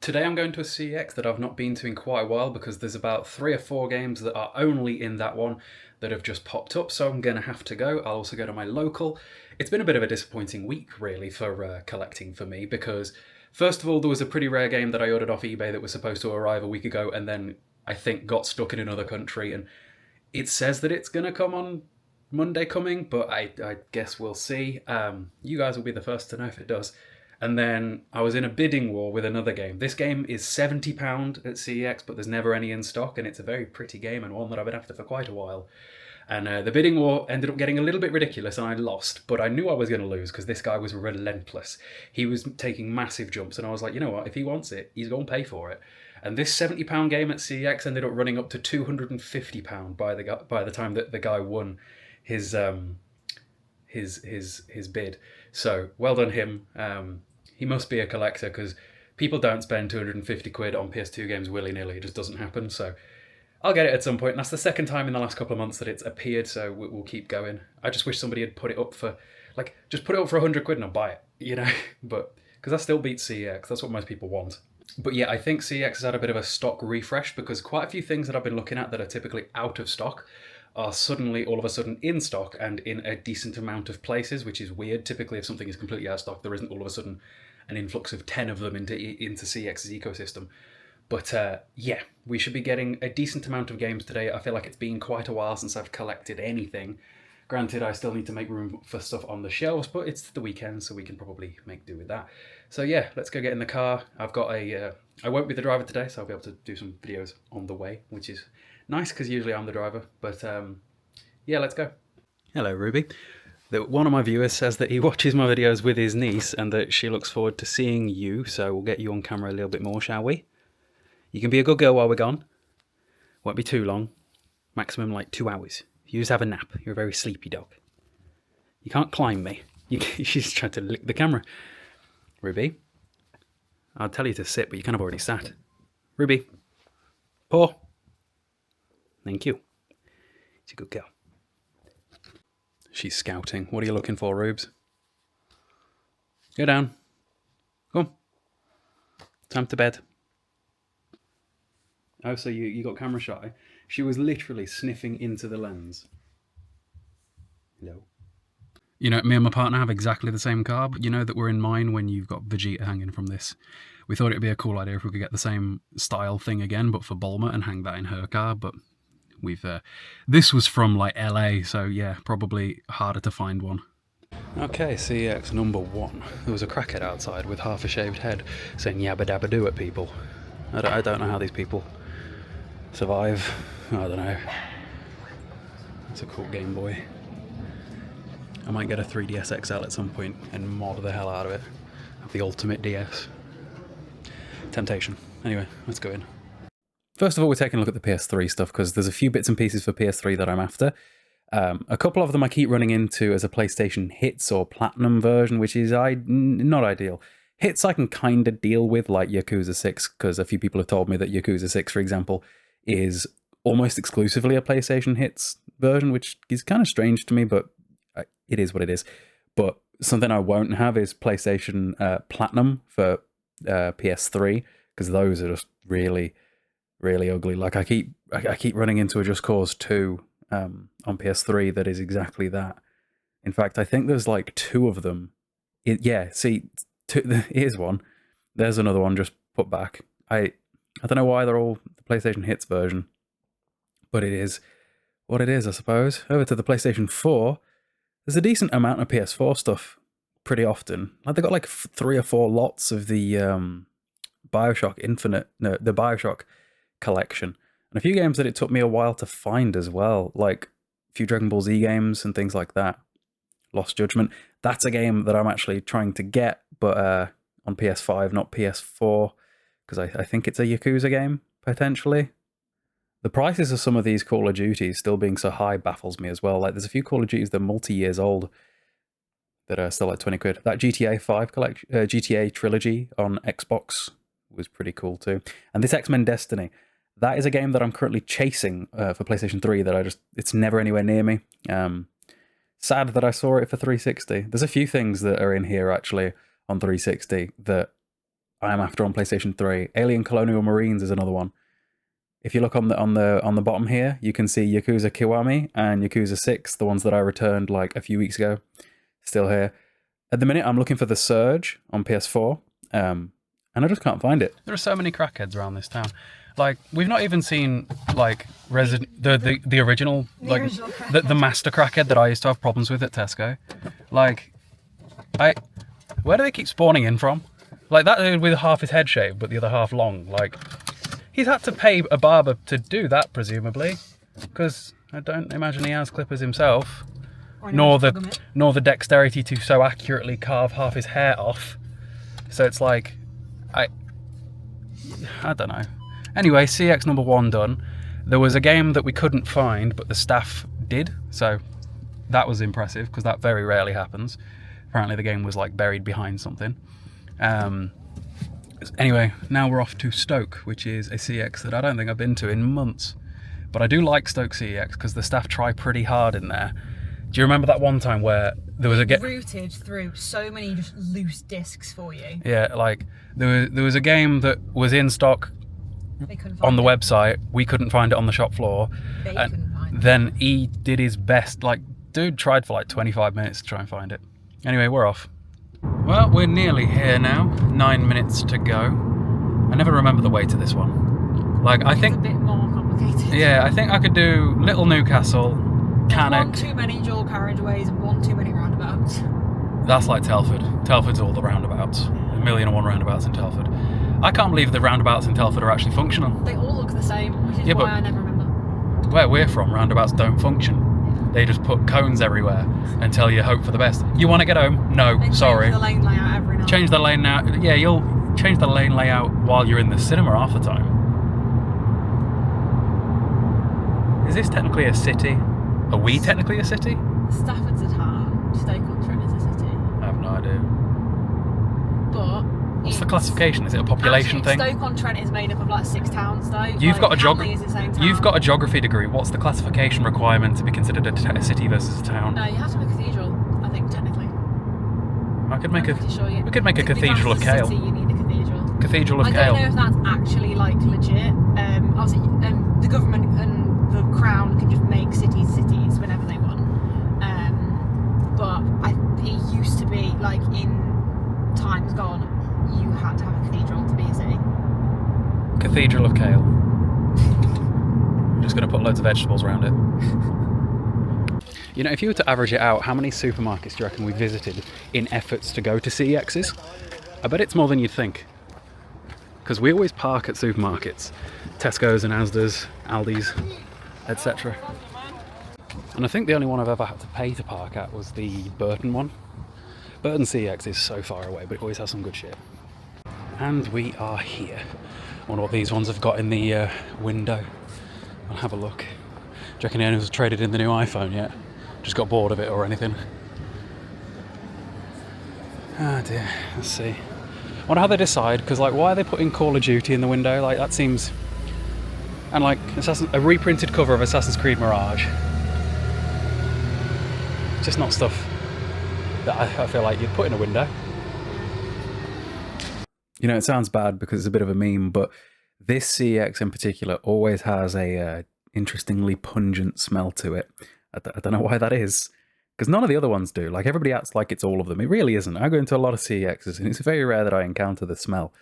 Today I'm going to a CEX that I've not been to in quite a while because there's about 3 or 4 games that are only in that one that have just popped up, so I'm going to have to go. I'll also go to my local. It's been a bit of a disappointing week, really, for collecting for me because, first of all, there was a pretty rare game that I ordered off eBay that was supposed to arrive a week ago and then I think got stuck in another country, and it says that it's going to come on Monday coming, but I guess we'll see. You guys will be the first to know if it does. And then I was in a bidding war with another game. This game is £70 at CEX, but there's never any in stock, and it's a very pretty game and one that I've been after for quite a while. And the bidding war ended up getting a little bit ridiculous, and I lost, but I knew I was going to lose because this guy was relentless. He was taking massive jumps, and I was like, you know what, if he wants it, he's going to pay for it. And this £70 game at CEX ended up running up to £250 by the time that the guy won his bid. So well done him. He must be a collector because people don't spend 250 quid on PS2 games willy-nilly. It just doesn't happen. So I'll get it at some point. And that's the second time in the last couple of months that it's appeared, so we'll keep going. I just wish somebody had put it up for, just put it up for 100 quid and I'll buy it, But, because that still beats CEX. That's what most people want. But yeah, I think CEX has had a bit of a stock refresh because quite a few things that I've been looking at that are typically out of stock are suddenly all of a sudden in stock and in a decent amount of places, which is weird. Typically, if something is completely out of stock, there isn't all of a sudden an influx of 10 of them into CEX's ecosystem. But yeah, we should be getting a decent amount of games today. I feel like it's been quite a while since I've collected anything. Granted, I still need to make room for stuff on the shelves, but it's the weekend, so we can probably make do with that. So yeah, let's go get in the car. I've got I won't be the driver today, so I'll be able to do some videos on the way, which is nice because usually I'm the driver. But yeah, let's go. Hello, Ruby. One of my viewers says that he watches my videos with his niece and that she looks forward to seeing you, so we'll get you on camera a little bit more, shall we? You can be a good girl while we're gone. Won't be too long. Maximum 2 hours. You just have a nap. You're a very sleepy dog. You can't climb me. She's trying to lick the camera. Ruby, I'll tell you to sit, but you kind of already sat. Ruby, paw. Thank you. She's a good girl. She's scouting. What are you looking for, Rubes? Go down. Come. Time to bed. Oh, so you got camera shy? She was literally sniffing into the lens. Hello. Me and my partner have exactly the same car, but you know that we're in mine when you've got Vegeta hanging from this. We thought it'd be a cool idea if we could get the same style thing again, but for Bulma, and hang that in her car, but we've this was from LA, so yeah, probably harder to find one. Okay, CEX number 1. There was a crackhead outside with half a shaved head saying yabba dabba doo at people. I don't know how these people survive. I don't know. It's a cool Game Boy. I might get a 3DS XL at some point and mod the hell out of it. Have the ultimate DS. Temptation. Anyway, let's go in. First of all, we're taking a look at the PS3 stuff because there's a few bits and pieces for PS3 that I'm after. A couple of them I keep running into as a PlayStation Hits or Platinum version, which is not ideal. Hits I can kind of deal with, like Yakuza 6, because a few people have told me that Yakuza 6, for example, is almost exclusively a PlayStation Hits version, which is kind of strange to me, but it is what it is. But something I won't have is PlayStation Platinum for PS3, because those are just really, really ugly. I keep running into a Just Cause 2 on PS3 that is exactly that. In fact, I think there's 2 of them. Here's one. There's another one just put back. I don't know why they're all the PlayStation Hits version, but it is what it is, I suppose. Over to the PlayStation 4. There's a decent amount of PS4 stuff pretty often. They've got 3 or 4 lots of the Bioshock Infinite, no, the Bioshock collection. And a few games that it took me a while to find as well, like a few Dragon Ball Z games and things like that. Lost Judgment. That's a game that I'm actually trying to get, but on PS5, not PS4, because I think it's a Yakuza game, potentially. The prices of some of these Call of Duties still being so high baffles me as well. There's a few Call of Duties that are multi-years old that are still 20 quid. That GTA 5 collection, GTA trilogy on Xbox was pretty cool too. And this X-Men Destiny, that is a game that I'm currently chasing for PlayStation 3 that it's never anywhere near me. Sad that I saw it for 360. There's a few things that are in here actually on 360 that I am after on PlayStation 3. Alien Colonial Marines is another one. If you look on the bottom here, you can see Yakuza Kiwami and Yakuza 6, the ones that I returned like a few weeks ago, still here. At the minute, I'm looking for The Surge on PS4, and I just can't find it. There are so many crackheads around this town. Like, we've not even seen like the original, like the master crackhead that I used to have problems with at Tesco. Like, where do they keep spawning in from? Like that dude with half his head shaved, but the other half long. Like, he's had to pay a barber to do that, presumably, because I don't imagine he has clippers himself, nor the dexterity to so accurately carve half his hair off. So it's like, I don't know. Anyway, CEX number 1 done. There was a game that we couldn't find, but the staff did, so that was impressive, because that very rarely happens. Apparently the game was like buried behind something. Anyway, now we're off to Stoke, which is a CEX that I don't think I've been to in months. But I do like Stoke CEX, because the staff try pretty hard in there. Do you remember that one time where there was routed through so many just loose discs for you? Yeah, like there was a game that was in stock on the website. We couldn't find it on the shop floor. They couldn't find it. Then he did his best. Like, dude tried for like 25 minutes to try and find it. Anyway, we're off. Well, we're nearly here now. 9 minutes to go. I never remember the way to this one. Like, I think it's a bit more complicated. Yeah, I think I could do Little Newcastle, Cannock. One too many dual carriageways and one too many roundabouts. That's like Telford. Telford's all the roundabouts. 1,000,001 roundabouts in Telford. I can't believe the roundabouts in Telford are actually functional. They all look the same, which is why I never remember. Where we're from, roundabouts don't function. They just put cones everywhere and tell you hope for the best. You want to get home? No, sorry. Change the lane layout every night. Change the lane now. Yeah, you'll change the lane layout while you're in the cinema half the time. Is this technically a city? Are we technically a city? Stafford's a town. Stoke-on-Trent is a city. I have no idea. But what's the classification? Is it a population thing? Stoke-on-Trent is made up of like 6 towns, though. You've like, got a You've got a geography degree. What's the classification requirement to be considered a city versus a town? No, you have to have a cathedral, I think, technically. We could make a To be cathedral of classed as a Kale. city, you need a cathedral. Cathedral of I Kale. don't know if that's actually like legit. Obviously, the government and the crown can just make cities whenever they want. But it used to be like in times gone, you had to have a cathedral to be a city. Cathedral of Kale. I'm just going to put loads of vegetables around it. You know, if you were to average it out, how many supermarkets do you reckon we visited in efforts to go to CEXs? I bet it's more than you'd think. Because we always park at supermarkets. Tesco's and Asda's, Aldi's, etc. And I think the only one I've ever had to pay to park at was the Burton one. Burton CEX is so far away, but it always has some good shit. And we are here. I wonder what these ones have got in the window. I'll have a look. Do you reckon anyone's traded in the new iPhone yet? Just got bored of it or anything? Ah dear, let's see. I wonder how they decide, because like, why are they putting Call of Duty in the window? Like, that seems... And like, a reprinted cover of Assassin's Creed Mirage. Just not stuff that I feel like you'd put in a window. You know, it sounds bad because it's a bit of a meme, but this CEX in particular always has a interestingly pungent smell to it. I don't know why that is, because none of the other ones do. Like, everybody acts like it's all of them. It really isn't. I go into a lot of CEXs, and it's very rare that I encounter the smell.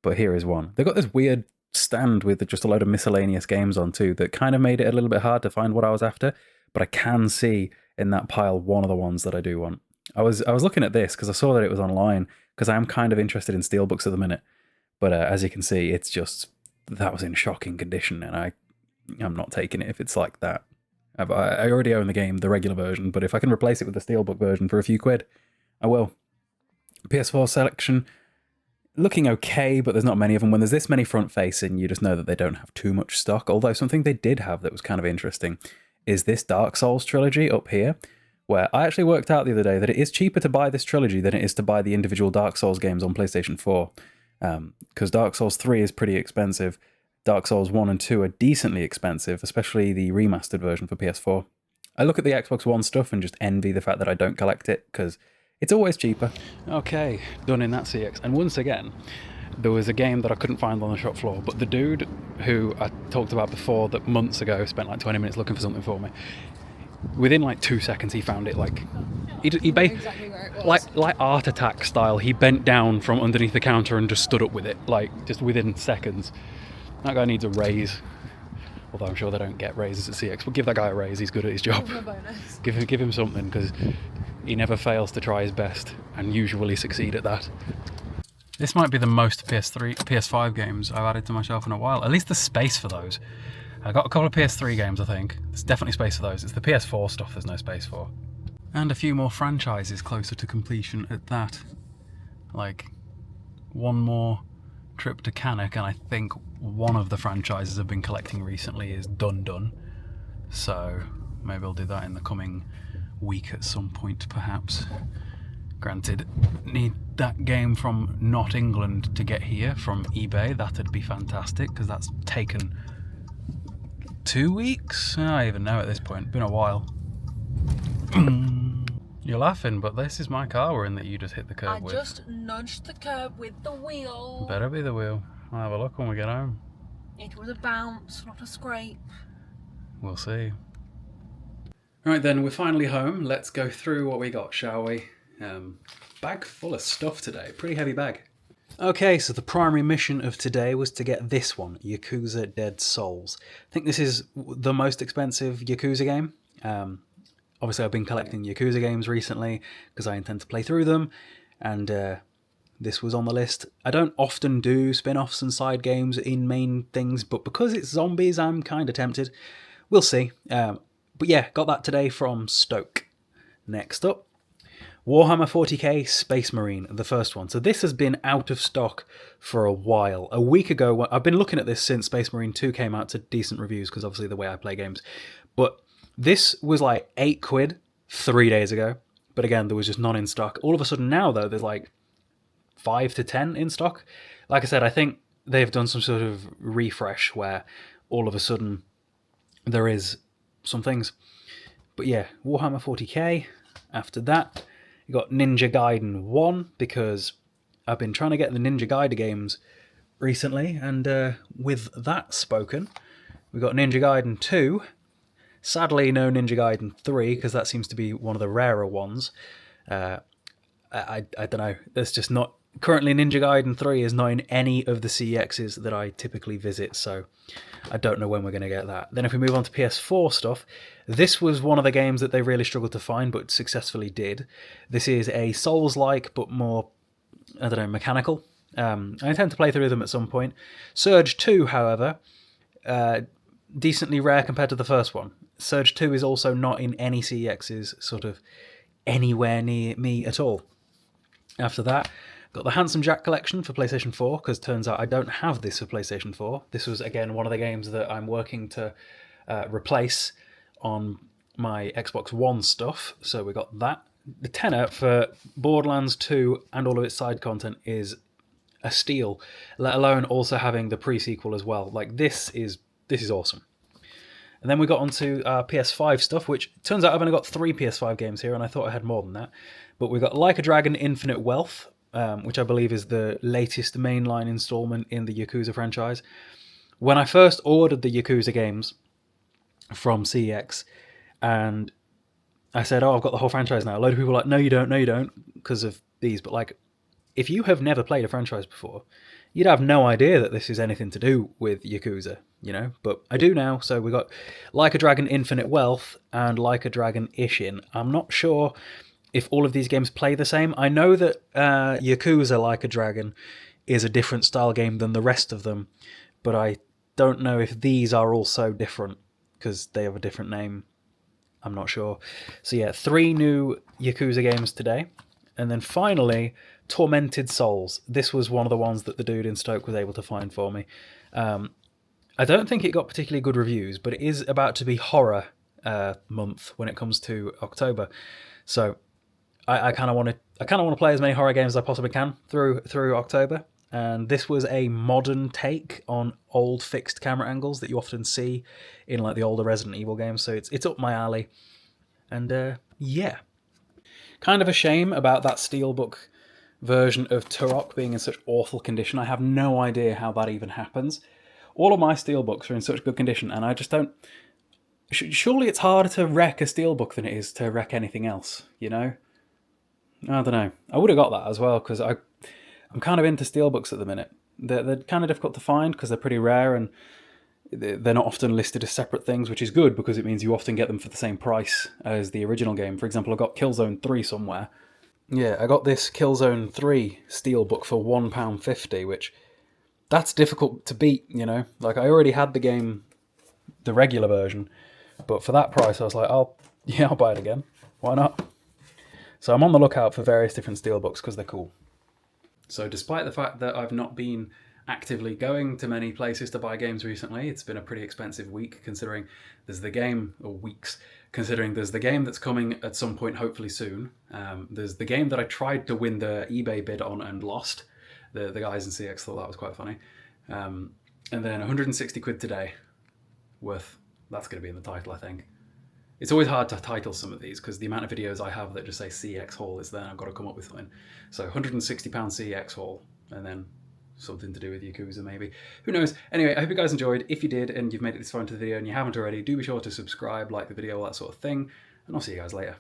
But here is one. They've got this weird stand with just a load of miscellaneous games on too that kind of made it a little bit hard to find what I was after, but I can see in that pile one of the ones that I do want. I was looking at this because I saw that it was online, because I am kind of interested in steelbooks at the minute, but as you can see, it's just, that was in shocking condition, and I'm not taking it if it's like that. I already own the game, the regular version, but if I can replace it with the steelbook version for a few quid, I will. PS4 selection, looking okay, but there's not many of them. When there's this many front-facing, you just know that they don't have too much stock, although something they did have that was kind of interesting is this Dark Souls trilogy up here, where I actually worked out the other day that it is cheaper to buy this trilogy than it is to buy the individual Dark Souls games on PlayStation 4, because Dark Souls 3 is pretty expensive. Dark Souls 1 and 2 are decently expensive, especially the remastered version for PS4. I look at the Xbox One stuff and just envy the fact that I don't collect it, because it's always cheaper. Okay, done in that CX. And once again, there was a game that I couldn't find on the shop floor, but the dude who I talked about before that months ago spent like 20 minutes looking for something for me, within like 2 seconds he found it. Like he exactly where it was. like Art Attack style, he bent down from underneath the counter and just stood up with it, like just within seconds. That guy needs a raise, although I'm sure they don't get raises at CEX, but give that guy a raise. He's good at his job. Give him a bonus. Give him something, because he never fails to try his best and usually succeed at that. This might be the most PS5 games I've added to my shelf in a while. At least there's space for those. I got a couple of PS3 games, I think. There's definitely space for those. It's the PS4 stuff there's no space for. And a few more franchises closer to completion at that. Like, one more trip to Cannock, and I think one of the franchises I've been collecting recently is Dun. So maybe I'll do that in the coming week at some point, perhaps. Granted, need that game from not England to get here from eBay. That'd be fantastic, because that's taken 2 weeks? I don't even know at this point. Been a while. You're laughing, but this is my car we're in that you just hit the curb with. I just nudged the curb with the wheel. Better be the wheel. I'll have a look when we get home. It was a bounce, not a scrape. We'll see. Right then, we're finally home. Let's go through what we got, shall we? Bag full of stuff today. Pretty heavy bag. Okay, so the primary mission of today was to get this one, Yakuza Dead Souls. I think this is the most expensive Yakuza game. Obviously, I've been collecting Yakuza games recently because I intend to play through them, and this was on the list. I don't often do spin-offs and side games in main things, but because it's zombies, I'm kind of tempted. We'll see. But yeah, got that today from Stoke. Next up, Warhammer 40k Space Marine, the first one. So this has been out of stock for a while. A week ago, I've been looking at this since Space Marine 2 came out to decent reviews, because obviously the way I play games. But this was like £8 3 days ago. But again, there was just none in stock. All of a sudden now, though, there's like 5 to 10 in stock. Like I said, I think they've done some sort of refresh where all of a sudden there is some things. But yeah, Warhammer 40k. After that, you got Ninja Gaiden 1, because I've been trying to get the Ninja Gaiden games recently, and with that spoken, we got Ninja Gaiden 2. Sadly, no Ninja Gaiden 3, because that seems to be one of the rarer ones. I don't know. There's just not... Currently, Ninja Gaiden 3 is not in any of the CEXs that I typically visit, so I don't know when we're going to get that. Then if we move on to PS4 stuff, this was one of the games that they really struggled to find, but successfully did. This is a Souls-like, but more, I don't know, mechanical. I intend to play through them at some point. Surge 2, however, decently rare compared to the first one. Surge 2 is also not in any CEXs sort of anywhere near me at all. After that, got the Handsome Jack collection for PlayStation 4, because turns out I don't have this for PlayStation 4. This was, again, one of the games that I'm working to replace on my Xbox One stuff, so we got that. The tenner for Borderlands 2 and all of its side content is a steal, let alone also having the pre-sequel as well. Like, this is awesome. And then we got onto PS5 stuff, which turns out I've only got 3 PS5 games here, and I thought I had more than that. But we got Like a Dragon Infinite Wealth, which I believe is the latest mainline installment in the Yakuza franchise. When I first ordered the Yakuza games from CEX, and I said, oh, I've got the whole franchise now, a load of people were like, no you don't, because of these. But like, if you have never played a franchise before, you'd have no idea that this is anything to do with Yakuza, you know? But I do now, so we got Like a Dragon Infinite Wealth and Like a Dragon Ishin. I'm not sure if all of these games play the same. I know that Yakuza Like a Dragon is a different style game than the rest of them, but I don't know if these are also different, because they have a different name. I'm not sure. So yeah, 3 new Yakuza games today. And then finally, Tormented Souls. This was one of the ones that the dude in Stoke was able to find for me. I don't think it got particularly good reviews, but it is about to be horror month when it comes to October. So I kind of want to play as many horror games as I possibly can through October. And this was a modern take on old fixed camera angles that you often see in like the older Resident Evil games. So it's up my alley. And yeah, kind of a shame about that Steelbook version of Turok being in such awful condition. I have no idea how that even happens. All of my steelbooks are in such good condition, and I just don't... Surely it's harder to wreck a steelbook than it is to wreck anything else, you know? I don't know. I would have got that as well, because I'm kind of into steelbooks at the minute. They're kind of difficult to find because they're pretty rare, and they're not often listed as separate things, which is good because it means you often get them for the same price as the original game. For example, I got Killzone 3 somewhere. Yeah, I got this Killzone 3 steelbook for £1.50, which that's difficult to beat, you know? Like, I already had the game, the regular version, but for that price I was like, I'll buy it again. Why not? So I'm on the lookout for various different steelbooks because they're cool. So despite the fact that I've not been actively going to many places to buy games recently, it's been a pretty expensive week considering there's the game, or weeks, considering there's the game that's coming at some point, hopefully soon. There's the game that I tried to win the eBay bid on and lost. The guys in CEX thought that was quite funny. And then 160 quid today worth, that's going to be in the title, I think. It's always hard to title some of these because the amount of videos I have that just say CEX haul is there. I've got to come up with something. So £160 CEX haul, and then something to do with Yakuza maybe. Who knows? Anyway, I hope you guys enjoyed. If you did and you've made it this far into the video and you haven't already, do be sure to subscribe, like the video, all that sort of thing. And I'll see you guys later.